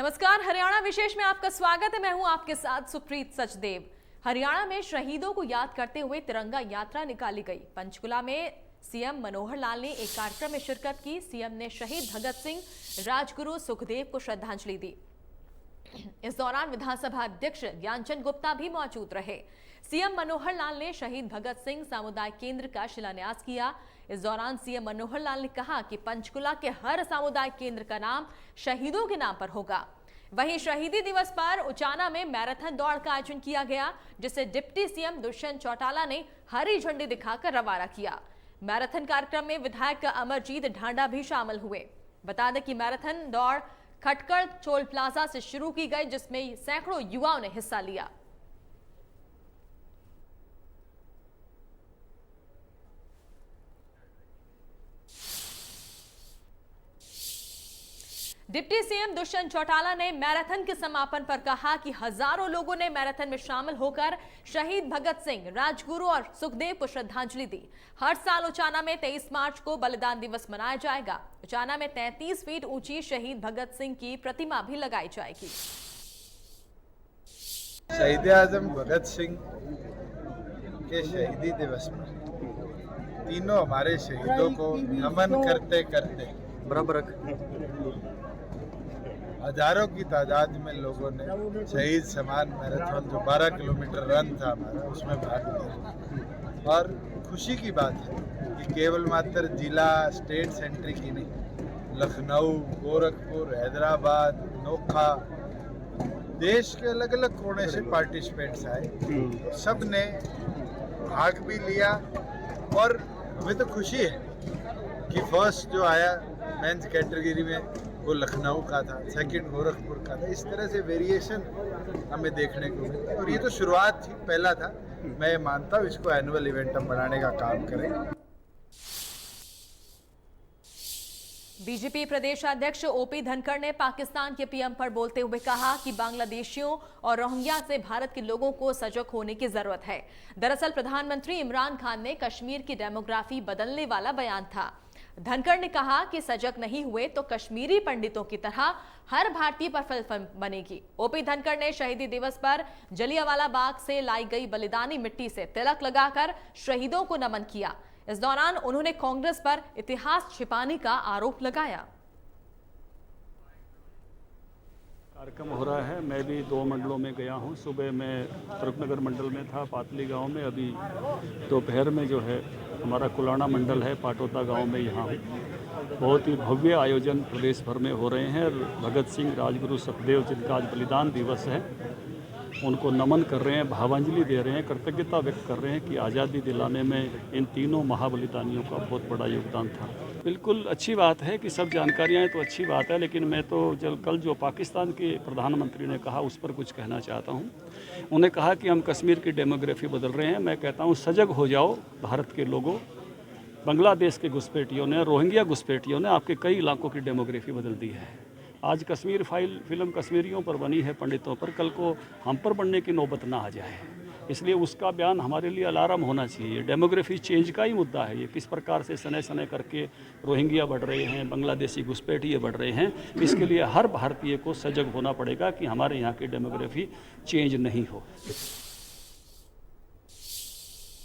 नमस्कार, हरियाणा विशेष में आपका स्वागत है। मैं हूं आपके साथ सुप्रीत सचदेव। हरियाणा में शहीदों को याद करते हुए तिरंगा यात्रा निकाली गई। पंचकुला में सीएम मनोहर लाल ने एक कार्यक्रम में शिरकत की। सीएम ने शहीद भगत सिंह, राजगुरु सुखदेव को श्रद्धांजलि दी। इस दौरान विधानसभा अध्यक्ष ज्ञानचंद गुप्ता भी मौजूद रहे। सीएम मनोहर लाल ने शहीद भगत सिंह सामुदायिक केंद्र का शिलान्यास किया। इस दौरान सीएम मनोहर लाल ने कहा कि पंचकुला के हर सामुदायिक केंद्र का नाम शहीदों के नाम पर होगा। वहीं शहीदी दिवस पर उचाना में मैराथन दौड़ का आयोजन किया गया, जिसे डिप्टी सीएम दुष्यंत चौटाला ने हरी झंडी दिखाकर रवाना किया। मैराथन कार्यक्रम में विधायक अमरजीत ढांडा भी शामिल हुए। बता दें कि मैराथन दौड़ खटकड़ टोल प्लाजा से शुरू की गई, जिसमें सैकड़ों युवाओं ने हिस्सा लिया। डिप्टी सीएम दुष्यंत चौटाला ने मैराथन के समापन पर कहा कि हजारों लोगों ने मैराथन में शामिल होकर शहीद भगत सिंह, राजगुरु और सुखदेव को श्रद्धांजलि दी। हर साल उचाना में 23 मार्च को बलिदान दिवस मनाया जाएगा। उचाना में 33 फीट ऊंची शहीद भगत सिंह की प्रतिमा भी लगाई जाएगी। शहीद आजम भगत सिंह के शहीदी दिवस पर तीनों हमारे शहीदों को नमन करते करते बराबर हजारों की तादाद में लोगों ने शहीद समान मैराथन जो 12 किलोमीटर रन था हमारा, उसमें भाग लिया। और खुशी की बात है कि केवल मात्र जिला स्टेट सेंटर की नहीं, लखनऊ, गोरखपुर, हैदराबाद, नोखा, देश के अलग अलग कोने से पार्टिसिपेंट्स आए। सब ने भाग भी लिया और हमें तो खुशी है कि फर्स्ट जो आया मेंस कैटेगरी में वो लखनऊ का था, सेकंड गोरखपुर का था। इस तरह से वेरिएशन हमें देखने को मिली और ये तो शुरुआत थी, पहला था। मैं मानता हूँ इसको एनुअल इवेंट हम बनाने का काम करें। बीजेपी प्रदेशाध्यक्ष ओपी धनखड़ ने पाकिस्तान के पीएम पर बोलते हुए कहा कि बांग्लादेशियों और रोहिंग्या से भारत के लोगों को सजग होने की जरूरत है। दरअसल प्रधानमंत्री इमरान खान ने कश्मीर की डेमोग्राफी बदलने वाला बयान था। धनखड़ ने कहा कि सजग नहीं हुए तो कश्मीरी पंडितों की तरह हर भारतीय पर फिल्म बनेगी। ओपी धनखड़ ने शहीदी दिवस पर जलियांवाला बाग से लाई गई बलिदानी मिट्टी से तिलक लगाकर शहीदों को नमन किया। इस दौरान उन्होंने कांग्रेस पर इतिहास छिपाने का आरोप लगाया। कार्यक्रम हो रहा है। मैं भी 2 मंडलों में गया हूं। सुबह मैं तुर्कनगर मंडल में था, पातली गांव में। अभी दोपहर में जो है हमारा कुलाना मंडल है, पाटोता गांव में यहाँ हूँ। बहुत ही भव्य आयोजन प्रदेश भर में हो रहे हैं। भगत सिंह, राजगुरु सुखदेव जिनका आज बलिदान दिवस है, उनको नमन कर रहे हैं, भावांजलि दे रहे हैं, कृतज्ञता व्यक्त कर रहे हैं कि आज़ादी दिलाने में इन तीनों महाबलिदानियों का बहुत बड़ा योगदान था। बिल्कुल अच्छी बात है कि सब जानकारियाँ हैं तो अच्छी बात है, लेकिन मैं तो कल जो पाकिस्तान के प्रधानमंत्री ने कहा उस पर कुछ कहना चाहता हूँ। उन्होंने कहा कि हम कश्मीर की डेमोग्राफी बदल रहे हैं। मैं कहता हूँ सजग हो जाओ भारत के लोगों। बांग्लादेश के घुसपैठियों ने, रोहिंग्या घुसपैठियों ने आपके कई इलाकों की डेमोग्राफी बदल दी है। आज कश्मीर फिल्म कश्मीरियों पर बनी है, पंडितों पर, कल को हम पर बनने की नौबत ना आ जाए, इसलिए उसका बयान हमारे लिए अलार्म होना चाहिए। डेमोग्राफी चेंज का ही मुद्दा है ये। किस प्रकार से सने सने करके रोहिंग्या बढ़ रहे हैं, बांग्लादेशी घुसपैठिए बढ़ रहे हैं, इसके लिए हर भारतीय को सजग होना पड़ेगा कि हमारे यहाँ की डेमोग्राफी चेंज नहीं हो।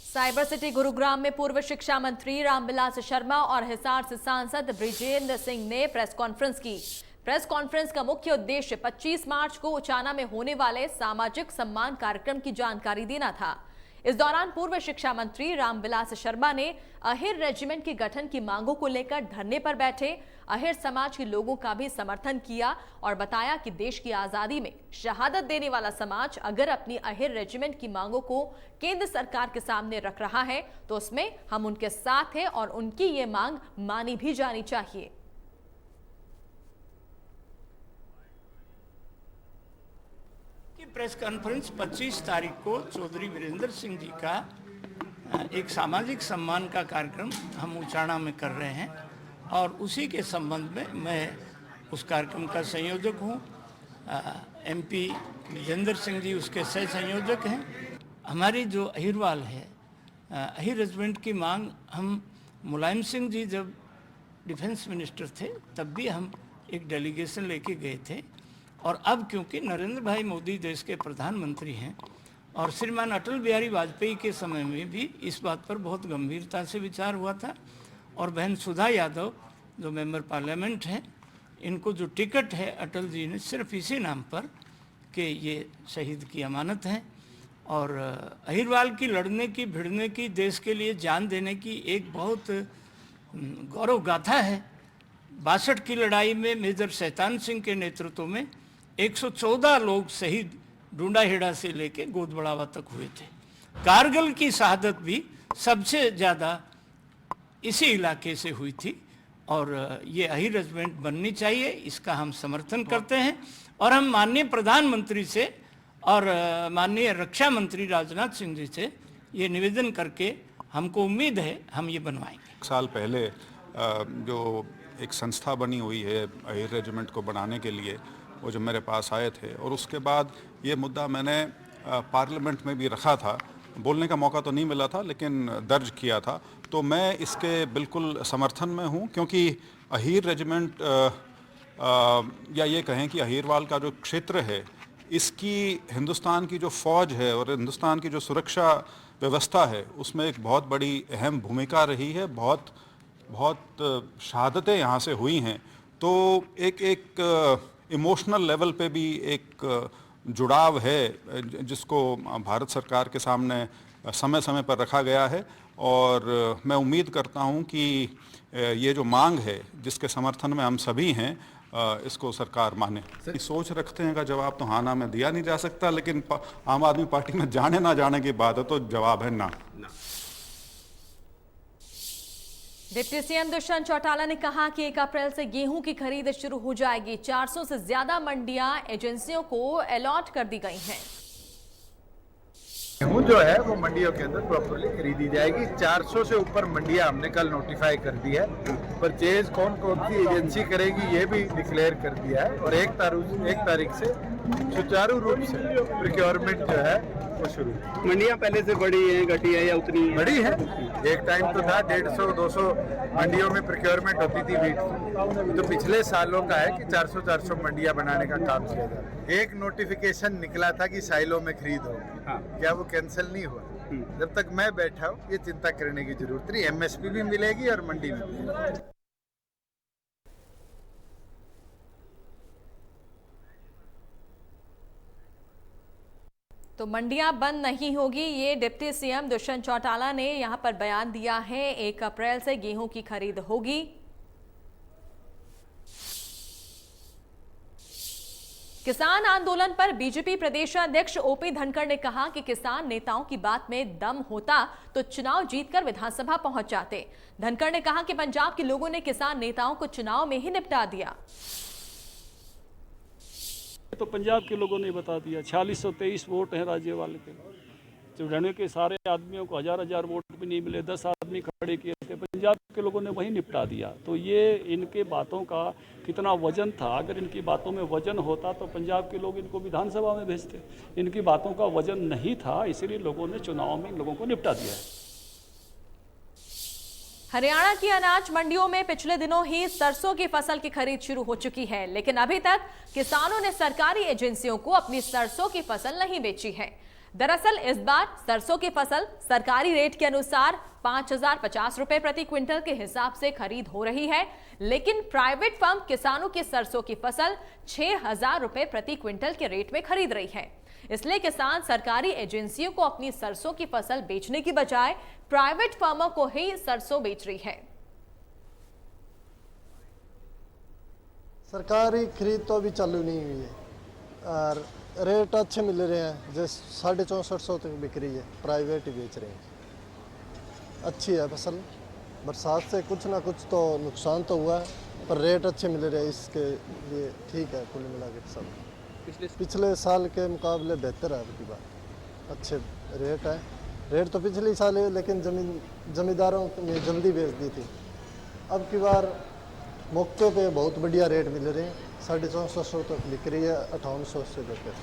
साइबर सिटी गुरुग्राम में पूर्व शिक्षा मंत्री रामविलास शर्मा और हिसार से सांसद ब्रिजेंद्र सिंह ने प्रेस कॉन्फ्रेंस की। प्रेस कॉन्फ्रेंस का मुख्य उद्देश्य 25 मार्च को उचाना में होने वाले सामाजिक सम्मान कार्यक्रम की जानकारी देना था। इस दौरान पूर्व शिक्षा मंत्री रामविलास शर्मा ने अहिर रेजिमेंट के गठन की मांगों को लेकर धरने पर बैठे अहिर समाज के लोगों का भी समर्थन किया और बताया कि देश की आजादी में शहादत देने वाला समाज अगर अपनी अहिर रेजिमेंट की मांगों को केंद्र सरकार के सामने रख रहा है तो उसमें हम उनके साथ हैं और उनकी ये मांग मानी भी जानी चाहिए। प्रेस कॉन्फ्रेंस 25 तारीख को चौधरी वीरेंद्र सिंह जी का एक सामाजिक सम्मान का कार्यक्रम हम उचाना में कर रहे हैं और उसी के संबंध में मैं उस कार्यक्रम का संयोजक हूँ। एमपी वीरेंद्र सिंह जी उसके सह संयोजक हैं। हमारी जो अहिरवाल है, अहिर रेजिमेंट की मांग हम मुलायम सिंह जी जब डिफेंस मिनिस्टर थे तब भी हम एक डेलीगेशन लेके गए थे और अब क्योंकि नरेंद्र भाई मोदी देश के प्रधानमंत्री हैं और श्रीमान अटल बिहारी वाजपेयी के समय में भी इस बात पर बहुत गंभीरता से विचार हुआ था और बहन सुधा यादव जो मेंबर पार्लियामेंट हैं, इनको जो टिकट है अटल जी ने सिर्फ इसी नाम पर कि ये शहीद की अमानत हैं और अहिरवाल की लड़ने की, भिड़ने की, देश के लिए जान देने की एक बहुत गौरव गाथा है। 62 की लड़ाई में मेजर शैतान सिंह के नेतृत्व में 114 लोग शहीद डूंडाहेड़ा से लेके गोदबड़ावा तक हुए थे। कारगिल की शहादत भी सबसे ज़्यादा इसी इलाके से हुई थी और ये अहिर रेजिमेंट बननी चाहिए, इसका हम समर्थन करते हैं और हम माननीय प्रधानमंत्री से और माननीय रक्षा मंत्री राजनाथ सिंह जी से ये निवेदन करके हमको उम्मीद है हम ये बनवाएंगे। एक साल पहले जो एक संस्था बनी हुई है अहिर रेजिमेंट को बनाने के लिए, वो जो मेरे पास आए थे और उसके बाद ये मुद्दा मैंने पार्लियामेंट में भी रखा था। बोलने का मौका तो नहीं मिला था लेकिन दर्ज किया था। तो मैं इसके बिल्कुल समर्थन में हूँ क्योंकि अहिर रेजिमेंट या ये कहें कि अहिरवाल का जो क्षेत्र है, इसकी हिंदुस्तान की जो फ़ौज है और हिंदुस्तान की जो सुरक्षा व्यवस्था है उसमें एक बहुत बड़ी अहम भूमिका रही है। बहुत शहादतें यहाँ से हुई हैं। तो एक इमोशनल लेवल पे भी एक जुड़ाव है जिसको भारत सरकार के सामने समय समय पर रखा गया है और मैं उम्मीद करता हूँ कि ये जो मांग है जिसके समर्थन में हम सभी हैं, इसको सरकार माने। सोच रखते हैं का जवाब तो हाँ ना में दिया नहीं जा सकता, लेकिन आम आदमी पार्टी में जाने ना जाने की बात है तो जवाब है ना। डिप्टी सीएम दुष्यंत चौटाला ने कहा कि 1 अप्रैल से गेहूं की खरीद शुरू हो जाएगी। 400 से ज्यादा मंडियां एजेंसियों को अलॉट कर दी गई हैं। गेहूं जो है वो मंडियों के अंदर प्रॉपर्ली खरीदी जाएगी। 400 से ऊपर मंडियां हमने कल नोटिफाई कर दी है। परचेज कौन कौन सी एजेंसी करेगी ये भी डिक्लेयर कर दिया है और 1 तारीख से सुचारू रूप से प्रोक्योरमेंट जो है वो शुरू। मंडियां पहले से बड़ी हैं, घटी है या उतनी बड़ी है? एक टाइम तो था 150-200 मंडियों में प्रोक्योरमेंट होती थी वीट की। तो पिछले सालों का है कि 400 मंडियां बनाने का काम किया जाए। एक नोटिफिकेशन निकला था कि साइलों में खरीद हो, क्या वो कैंसिल नहीं हुआ? जब तक मैं बैठा हूँ ये चिंता करने की जरूरत नहीं। एमएसपी भी मिलेगी और मंडी में मिलेगी। तो मंडियां बंद नहीं होगी, ये डिप्टी सीएम दुष्यंत चौटाला ने यहां पर बयान दिया है। 1 अप्रैल से गेहूं की खरीद होगी। किसान आंदोलन पर बीजेपी प्रदेशाध्यक्ष ओपी धनखड़ ने कहा कि किसान नेताओं की बात में दम होता तो चुनाव जीतकर विधानसभा पहुंच जाते। धनखड़ ने कहा कि पंजाब के लोगों ने किसान नेताओं को चुनाव में ही निपटा दिया। तो पंजाब के लोगों ने बता दिया। 4623 वोट हैं राज्यपाल के, जो रहने के सारे आदमियों को 1000 वोट भी नहीं मिले, 10 आदमी खड़े किए थे, पंजाब के लोगों ने वही निपटा दिया। तो ये इनके बातों का कितना वजन था। अगर इनकी बातों में वजन होता तो पंजाब के लोग इनको विधानसभा में भेजते। इनकी बातों का वजन नहीं था, इसीलिए लोगों ने चुनाव में इन लोगों को निपटा दिया है। हरियाणा की अनाज मंडियों में पिछले दिनों ही सरसों की फसल की खरीद शुरू हो चुकी है, लेकिन अभी तक किसानों ने सरकारी एजेंसियों को अपनी सरसों की फसल नहीं बेची है। दरअसल इस बार सरसों की फसल सरकारी रेट के अनुसार 5050 रुपए प्रति क्विंटल के हिसाब से खरीद हो रही है, लेकिन प्राइवेट फर्म किसानों की सरसों की फसल 6000 रुपए प्रति क्विंटल के रेट में खरीद रही है। इसलिए किसान सरकारी एजेंसियों को अपनी सरसों की फसल बेचने की बजाय प्राइवेट फर्मों को ही सरसों बेच रही है। सरकारी खरीद तो अभी चालू नहीं हुई है और रेट अच्छे मिल रहे हैं। जैसे 6450 तक बिक रही है, प्राइवेट ही बेच रहे हैं। अच्छी है फसल। बरसात से कुछ ना कुछ तो नुकसान तो हुआ है, पर रेट अच्छे मिल रहे हैं, इसके लिए ठीक है। कुल मिला के सब पिछले साल के मुकाबले बेहतर है। आपकी बात अच्छे रेट है। रेट तो पिछले साल है, लेकिन जमींदारों ने जल्दी बेच दी थी। अब की बार मौके पे बहुत बढ़िया रेट मिल रहे हैं। 450 तक बिक रही है, 5800 से लेकर।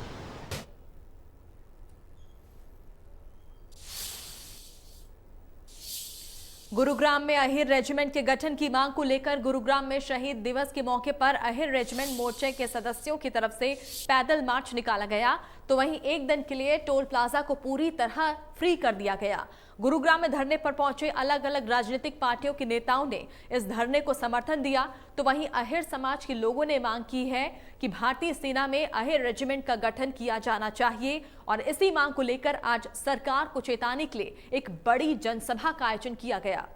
गुरुग्राम में अहिर रेजिमेंट के गठन की मांग को लेकर गुरुग्राम में शहीद दिवस के मौके पर अहिर रेजिमेंट मोर्चे के सदस्यों की तरफ से पैदल मार्च निकाला गया, तो वहीं एक दिन के लिए टोल प्लाजा को पूरी तरह फ्री कर दिया गया। गुरुग्राम में धरने पर पहुंचे अलग अलग राजनीतिक पार्टियों के नेताओं ने इस धरने को समर्थन दिया, तो वहीं अहिर समाज के लोगों ने मांग की है कि भारतीय सेना में अहिर रेजिमेंट का गठन किया जाना चाहिए और इसी मांग को लेकर आज सरकार को चेताने के लिए एक बड़ी जनसभा का आयोजन किया गया।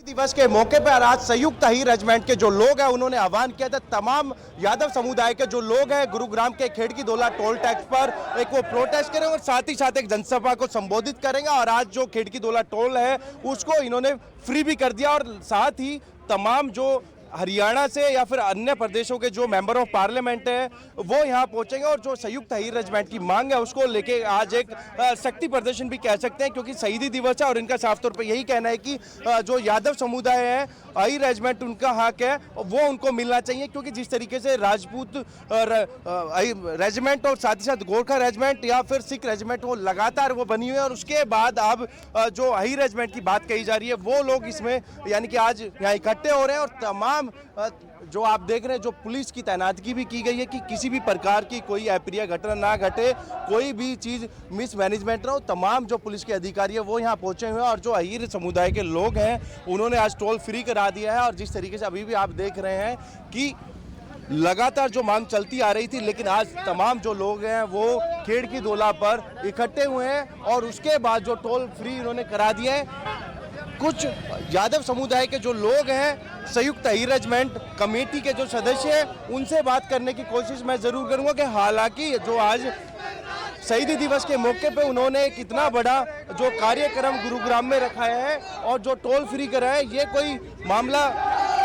दिवस के मौके पर आज संयुक्त अहिर रेजिमेंट के जो लोग हैं उन्होंने आह्वान किया था तमाम यादव समुदाय के जो लोग हैं गुरुग्राम के खेड़की दोला टोल टैक्स पर एक वो प्रोटेस्ट करेंगे और साथ ही साथ एक जनसभा को संबोधित करेंगे। और आज जो खेड़की दोला टोल है उसको इन्होंने फ्री भी कर दिया और साथ ही तमाम जो हरियाणा से या फिर अन्य प्रदेशों के जो मेंबर ऑफ पार्लियामेंट हैं वो यहाँ पहुंचेंगे और जो संयुक्त अहिर रेजिमेंट की मांग है उसको लेके आज एक शक्ति प्रदर्शन भी कह सकते हैं, क्योंकि शहीदी दिवस है और इनका साफ तौर पे यही कहना है कि जो यादव समुदाय है अहिर रेजिमेंट उनका हक है वो उनको मिलना चाहिए, क्योंकि जिस तरीके से राजपूत रेजिमेंट और साथ ही साथ गोरखा रेजिमेंट या फिर सिख रेजिमेंट वो लगातार वो बनी हुई है और उसके बाद अब जो अहिर रेजिमेंट की बात कही जा रही है वो लोग इसमें यानी कि आज यहाँ इकट्ठे हो रहे हैं और तमाम जो आप देख रहे हैं जो पुलिस की तैनातगी भी की गई है कि किसी भी प्रकार की कोई अप्रिय घटना ना घटे, कोई भी चीज़ मिसमैनेजमेंट ना हो। तमाम जो पुलिस के अधिकारी है वो यहाँ पहुंचे हुए हैं और जो अहिर समुदाय के लोग हैं उन्होंने आज टोल फ्री करा दिया है। और जिस तरीके से अभी भी आप देख रहे हैं कि लगातार जो मांग चलती आ रही थी, लेकिन आज तमाम जो लोग हैं वो खेड़की दोला पर इकट्ठे हुए हैं और उसके बाद जो टोल फ्री उन्होंने करा दिया है। कुछ यादव समुदाय के जो लोग हैं संयुक्त अहिर रेजिमेंट कमेटी के जो सदस्य हैं उनसे बात करने की कोशिश मैं ज़रूर करूंगा कि हालांकि जो आज शहीदी दिवस के मौके पे उन्होंने एक इतना बड़ा जो कार्यक्रम गुरुग्राम में रखा है और जो टोल फ्री करा है, ये कोई मामला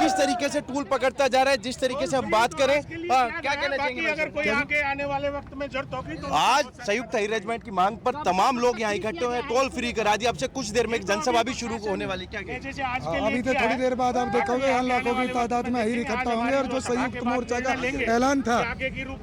किस तरीके से टूल पकड़ता जा रहा है। जिस तरीके से हम बात करें क्या कहना चाहेंगे अगर कोई आगे आने वाले वक्त में जरूरत होगी तो आज संयुक्त अहिर रेजिमेंट की मांग पर तमाम लोग यहाँ इकट्ठे हुए हैं, टोल फ्री करा दिया। अब से कुछ देर में एक जनसभा भी शुरू होने वाली, क्या कहें? जैसे आज के लिए अभी तो थोड़ी देर बाद आप देखोगे यहाँ लाखों की तादाद में अहिर इकट्ठा होंगे और जो संयुक्त मोर्चा का ऐलान था,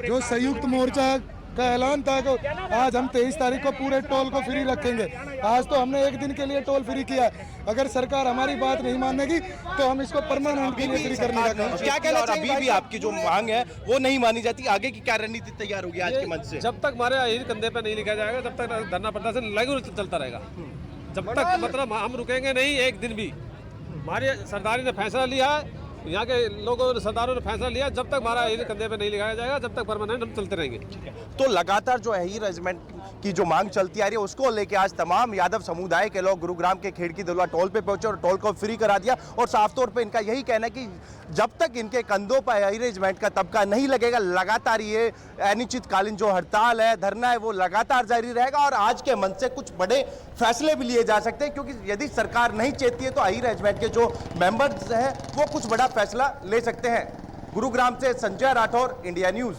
जो संयुक्त मोर्चा का ऐलान था कि आज हम 23 तारीख को पूरे टोल को फ्री रखेंगे। आज तो हमने एक दिन के लिए टोल फ्री किया, अगर सरकार हमारी बात नहीं मानेगी तो हम इसको परमानेंट के लिए फ्री करने का काम। क्या कहना चाहिए? अभी भी आपकी जो मांग है वो नहीं मानी जाती, आगे की क्या रणनीति तैयार होगी आज के मंच से? जब तक हमारे अहिर कंधे पे नहीं लिखा जाएगा तब तक धरना प्रदर्शन लगातार चलता रहेगा। जब तक मतलब हम रुकेंगे नहीं एक दिन भी। हमारी सरदारी ने फैसला लिया है, यहाँ के लोगों ने सरदारों ने फैसला लिया, जब तक हमारा अहिर कंधे पे नहीं लिखाया जाएगा तब तक परमानेंट हम चलते रहेंगे। तो लगातार जो अहिर रेजिमेंट की जो मांग चलती आ रही है उसको लेके आज तमाम यादव समुदाय के लोग गुरुग्राम के खेड़की दोला टोल पे पहुंचे और टोल को फ्री करा दिया। और साफ तौर पे इनका यही कहना है कि जब तक इनके कंधों पर अहिर रेजिमेंट का तबका नहीं लगेगा, लगातार ये अनिश्चितकालीन जो हड़ताल है, धरना है, वो लगातार जारी रहेगा। और आज के मंच से कुछ बड़े फैसले भी लिए जा सकते हैं, क्योंकि यदि सरकार नहीं चाहती है तो अहिर रेजिमेंट के जो मेंबर्स हैं वो कुछ बड़ा फैसला ले सकते हैं। गुरुग्राम से संजय राठौर, इंडिया न्यूज।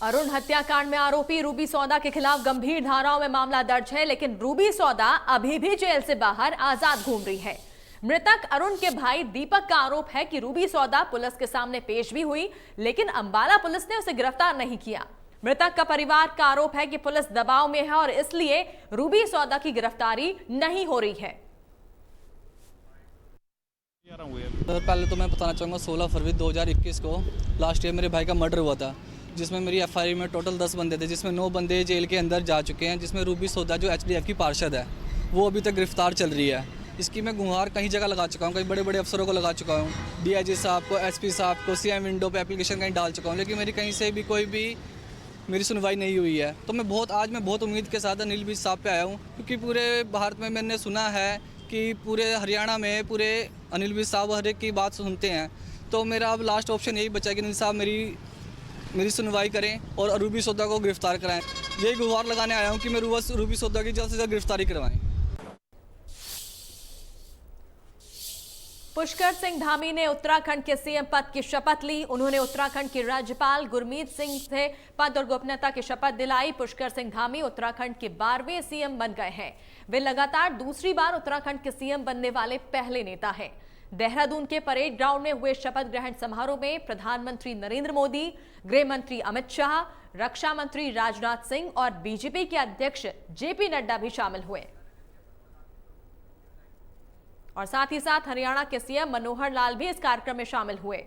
अरुण हत्याकांड में आरोपी रूबी सौदा के खिलाफ गंभीर धाराओं में मामला दर्ज है, लेकिन रूबी सौदा अभी भी जेल से बाहर आजाद घूम रही है। मृतक अरुण के भाई दीपक का आरोप है कि रूबी सौदा पुलिस के सामने पेश भी हुई, लेकिन अंबाला पुलिस ने उसे गिरफ्तार नहीं किया। मृतक का परिवार का आरोप है कि पुलिस दबाव में है और इसलिए रूबी सौदा की गिरफ्तारी नहीं हो रही है। पहले तो मैं बताना चाहूँगा 16 फरवरी 2021 को लास्ट ईयर मेरे भाई का मर्डर हुआ था, जिसमें मेरी एफआईआर में टोटल 10 बंदे थे, जिसमें 9 बंदे जेल के अंदर जा चुके हैं, जिसमें रूबी सौदा जो एचडीएफ की पार्षद है वो अभी तक गिरफ्तार चल रही है। इसकी मैं गुहार कई जगह लगा चुका हूँ, कई बड़े बड़े अफसरों को लगा चुका हूँ, डीआईजी साहब को, एसपी साहब को, सीएम विंडो पे एप्लीकेशन कहीं डाल चुका हूँ, लेकिन मेरी कहीं से भी कोई भी मेरी सुनवाई नहीं हुई है। तो मैं आज मैं बहुत उम्मीद के साथ अनिल विज साहब पे आया हूँ, क्योंकि पूरे भारत में मैंने सुना है कि पूरे हरियाणा में पूरे अनिल विज साहब हर एक की बात सुनते हैं। तो मेरा अब लास्ट ऑप्शन यही बचा कि अनिल साहब मेरी सुनवाई करें और रूबी सौदा को गिरफ्तार कराएं। यही गुहार लगाने आया हूं कि मैं रूबी सौदा की जल्द से जल्द गिरफ्तारी करवाएं। पुष्कर सिंह धामी ने उत्तराखंड के सीएम पद की शपथ ली। उन्होंने उत्तराखंड के राज्यपाल गुरमीत सिंह से पद और गोपनीयता की शपथ दिलाई। पुष्कर सिंह धामी उत्तराखंड के 12वें सीएम बन गए हैं। वे लगातार दूसरी बार उत्तराखंड के सीएम बनने वाले पहले नेता हैं। देहरादून के परेड ग्राउंड में हुए शपथ ग्रहण समारोह में प्रधानमंत्री नरेंद्र मोदी, गृह मंत्री अमित शाह, रक्षा मंत्री राजनाथ सिंह और बीजेपी के अध्यक्ष जेपी नड्डा भी शामिल हुए। और साथ ही साथ हरियाणा के सीएम मनोहर लाल भी इस कार्यक्रम में शामिल हुए।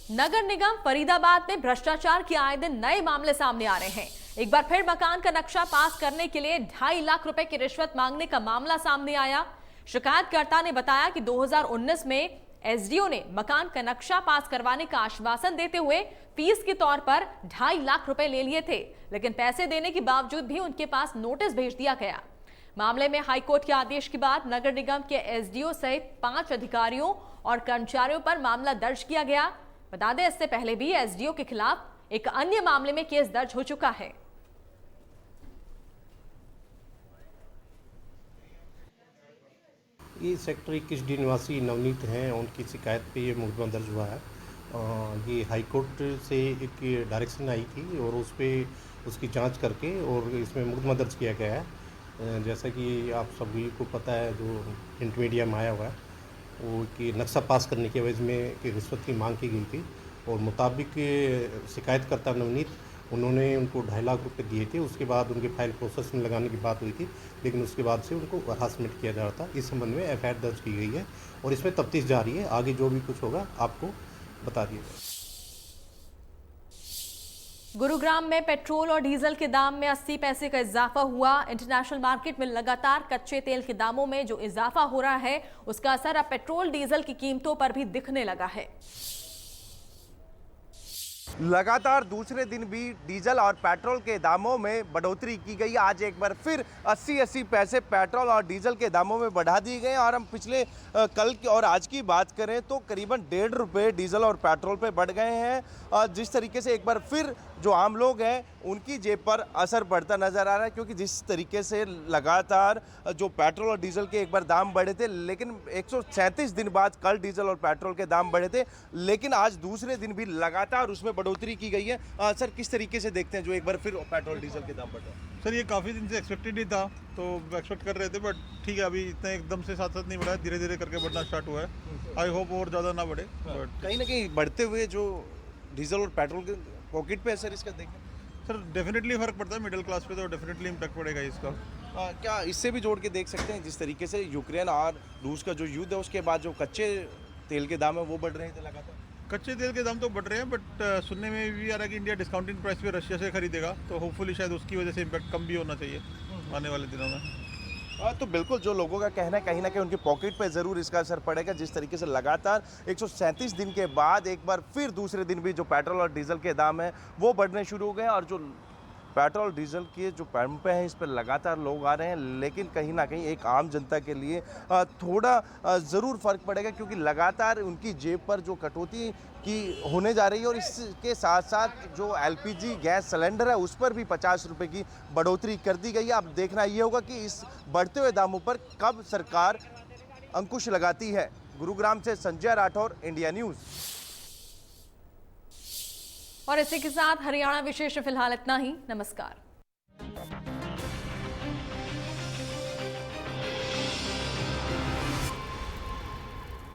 नगर निगम फरीदाबाद में भ्रष्टाचार के आए दिन नए मामले सामने आ रहे हैं। एक बार फिर मकान का नक्शा पास करने के लिए 2.5 लाख रुपए की रिश्वत मांगने का मामला सामने आया। शिकायतकर्ता ने बताया कि 2019 में एसडीओ ने मकान का नक्शा पास करवाने का आश्वासन देते हुए फीस के तौर पर 2.5 लाख रुपए ले लिए थे, लेकिन पैसे देने के बावजूद भी उनके पास नोटिस भेज दिया गया। मामले में हाईकोर्ट के आदेश के बाद नगर निगम के एसडीओ सहित 5 अधिकारियों और कर्मचारियों पर मामला दर्ज किया गया। बता दें, इससे पहले भी एसडीओ के खिलाफ एक अन्य मामले में केस दर्ज हो चुका है। ये सेक्टर 21 डी निवासी नवनीत हैं, उनकी शिकायत पे ये मुकदमा दर्ज हुआ है। ये हाईकोर्ट से एक डायरेक्शन आई थी और उस पर उसकी जांच करके और इसमें मुकदमा दर्ज किया गया है। जैसा कि आप सभी को पता है, जो प्रिंट मीडिया में आया हुआ है, वो कि नक्शा पास करने के एवज में कि रिश्वत की मांग की गई थी और मुताबिक शिकायतकर्ता नवनीत, उन्होंने उनको 2.5 लाख रुपए दिए थे। उसके बाद उनके फाइल प्रोसेस में लगाने की बात हुई थी, लेकिन उसके बाद से उनको हरासमेंट किया जा रहा था। इस संबंध में एफआईआर दर्ज की गई है और इसमें तफ्तीश जारी है। आगे जो भी कुछ होगा आपको बता दिया जाएगा। गुरुग्राम में पेट्रोल और डीजल के दाम में 80 पैसे का इजाफा हुआ। इंटरनेशनल मार्केट में लगातार कच्चे तेल के दामों में जो इजाफा हो रहा है, उसका असर अब पेट्रोल डीजल की कीमतों पर भी दिखने लगा है। लगातार दूसरे दिन भी डीजल और पेट्रोल के दामों में बढ़ोतरी की गई। आज एक बार फिर 80-80 पैसे पेट्रोल और डीजल के दामों में बढ़ा दिए गए और हम पिछले कल की और आज की बात करें तो करीबन 1.5 रुपये डीजल और पेट्रोल पे बढ़ गए हैं। जिस तरीके से एक बार फिर जो आम लोग हैं उनकी जेब पर असर पड़ता नज़र आ रहा है, क्योंकि जिस तरीके से लगातार जो पेट्रोल और डीजल के एक बार दाम बढ़े थे, लेकिन 137 दिन बाद कल डीजल और पेट्रोल के दाम बढ़े थे, लेकिन आज दूसरे दिन भी लगातार उसमें बढ़ोतरी की गई है। सर, किस तरीके से देखते हैं जो एक बार फिर पेट्रोल डीजल के दाम बढ़ रहे हैं? सर, ये काफ़ी दिन से एक्सपेक्टेड ही था, तो एक्सपेक्ट कर रहे थे, बट ठीक है, अभी इतना एकदम से साथ साथ नहीं बढ़ा है, धीरे धीरे करके बढ़ना स्टार्ट हुआ है। आई होप और ज़्यादा ना बढ़े, बट कहीं ना कहीं बढ़ते हुए जो डीजल और पेट्रोल के पॉकेट पे असर इसका देखें सर डेफिनेटली फ़र्क पड़ता है मिडिल क्लास पे, तो डेफिनेटली इम्पैक्ट पड़ेगा इसका। क्या इससे भी जोड़ के देख सकते हैं जिस तरीके से यूक्रेन और रूस का जो युद्ध है उसके बाद जो कच्चे तेल के दाम है वो बढ़ रहे थे लगातार? कच्चे तेल के दाम तो बढ़ रहे हैं, बट सुनने में भी आ रहा है कि इंडिया डिस्काउंटिंग प्राइस पे रशिया से खरीदेगा, तो होपफुली शायद उसकी वजह से इम्पैक्ट कम भी होना चाहिए आने वाले दिनों में। तो बिल्कुल जो लोगों का कहना है कहीं ना कहीं उनकी पॉकेट पे ज़रूर इसका असर पड़ेगा। जिस तरीके से लगातार 137 दिन के बाद एक बार फिर दूसरे दिन भी जो पेट्रोल और डीजल के दाम हैं वो बढ़ने शुरू हो गए और जो पेट्रोल डीजल के जो पंप हैं इस पर लगातार लोग आ रहे हैं, लेकिन कहीं ना कहीं एक आम जनता के लिए थोड़ा ज़रूर फ़र्क पड़ेगा, क्योंकि लगातार उनकी जेब पर जो कटौती की होने जा रही है और इसके साथ साथ जो एलपीजी गैस सिलेंडर है उस पर भी 50 रुपये की बढ़ोतरी कर दी गई है। अब देखना ये होगा कि इस बढ़ते हुए दामों पर कब सरकार अंकुश लगाती है। गुरुग्राम से संजय राठौर, इंडिया न्यूज़। और इसी के साथ हरियाणा विशेष में फिलहाल इतना ही। नमस्कार।